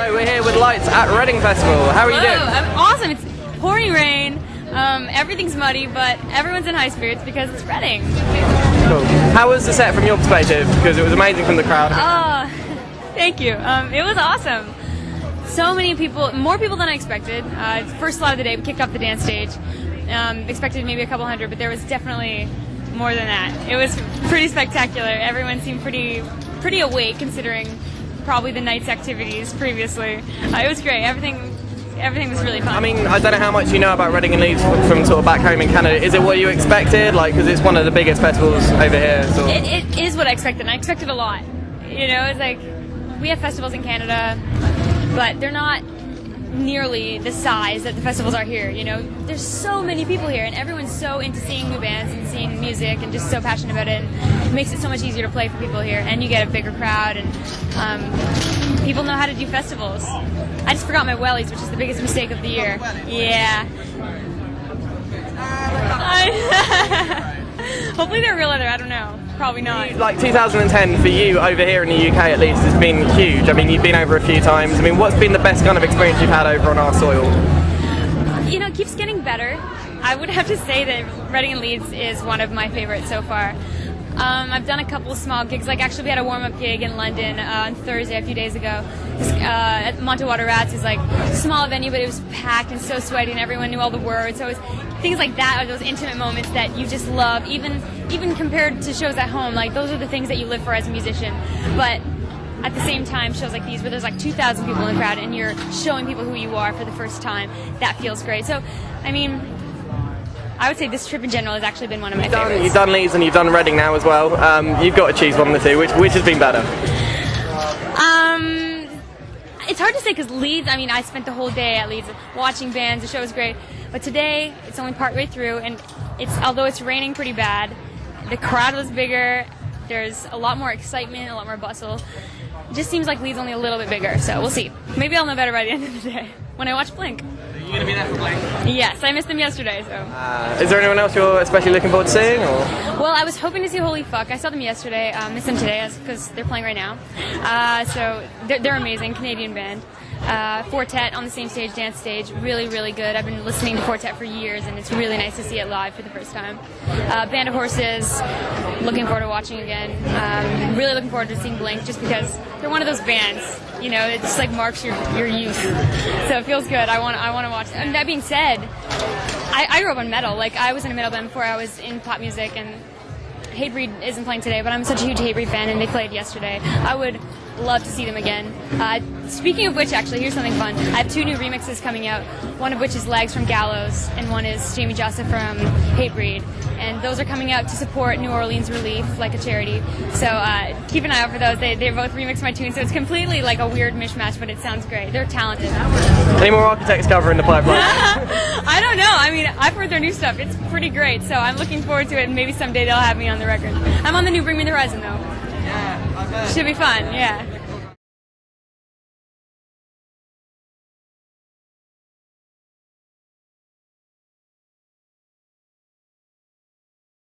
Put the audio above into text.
So we're here with Lights at Reading Festival. How are you doing? I'm awesome. It's pouring rain. Everything's muddy, but everyone's in high spirits because it's Reading. Cool. How was the set from your perspective? Because it was amazing from the crowd. Thank you. It was awesome. So many people, more people than I expected. First slot of the day, we kicked off the dance stage. Expected maybe a couple hundred, but there was definitely more than that. It was pretty spectacular. Everyone seemed pretty awake considering probably the night's activities previously. It was great. Everything was really fun. I mean, I don't know how much you know about Reading and Leeds from sort of back home in Canada. Is it what you expected? Like, because it's one of the biggest festivals over here. So. It is what I expected, and I expected a lot. You know, it's like, we have festivals in Canada, but they're not nearly the size that the festivals are here. You know, there's so many people here, and everyone's so into seeing new bands and seeing music and just so passionate about it, and it makes it so much easier to play for people here, and you get a bigger crowd, and people know how to do festivals. I just forgot my wellies, which is the biggest mistake of the year. Yeah. Hopefully they're real leather, I don't know. Probably not. Like 2010 for you over here in the UK at least has been huge. I mean, you've been over a few times. I mean, what's been the best kind of experience you've had over on our soil? You know, it keeps getting better. I would have to say that Reading and Leeds is one of my favorites so far. I've done a couple of small gigs, like actually we had a warm-up gig in London on Thursday a few days ago at Montewater Rats. Is like a small venue, but it was packed and so sweaty and everyone knew all the words. So it was things like that are those intimate moments that you just love, even compared to shows at home. Like those are the things that you live for as a musician. But at the same time, shows like these where there's like 2,000 people in the crowd and you're showing people who you are for the first time, that feels great. So, I mean, I would say this trip in general has actually been one of my favorites. You've done Leeds and you've done Reading now as well. You've got to choose one of the two. Which has been better? It's hard to say because Leeds, I mean, I spent the whole day at Leeds watching bands. The show was great. But today, it's only partway through, and although it's raining pretty bad, the crowd was bigger. There's a lot more excitement, a lot more bustle. It just seems like Leeds only a little bit bigger, so we'll see. Maybe I'll know better by the end of the day when I watch Blink. Are you going to be there for Blink? Yes, I missed them yesterday, so. Is there anyone else you're especially looking forward to seeing? Or? Well, I was hoping to see Holy Fuck. I saw them yesterday, missed them today because they're playing right now. So they're amazing, Canadian band. Quartet on the same stage, dance stage, really, really good. I've been listening to Quartet for years, and it's really nice to see it live for the first time. Band of Horses, looking forward to watching again. Really looking forward to seeing Blink, just because they're one of those bands, you know, it just like marks your youth. So it feels good. I want to watch. And that being said, I grew up on metal. Like, I was in a metal band before I was in pop music, and Hatebreed isn't playing today, but I'm such a huge Hatebreed fan, and they played yesterday. I would love to see them again. Speaking of which, actually, here's something fun. I have 2 new remixes coming out, one of which is Legs from Gallows, and one is Jamie Jossa from Hatebreed. And those are coming out to support New Orleans Relief, like a charity. So keep an eye out for those. They both remix my tunes, so it's completely like a weird mishmash, but it sounds great. They're talented. Any more Architects cover in the pipeline? I don't know. I mean, I've heard their new stuff. It's pretty great, so I'm looking forward to it, and maybe someday they'll have me on the record. I'm on the new Bring Me the Horizon, though. Yeah, I bet. Should be fun, yeah.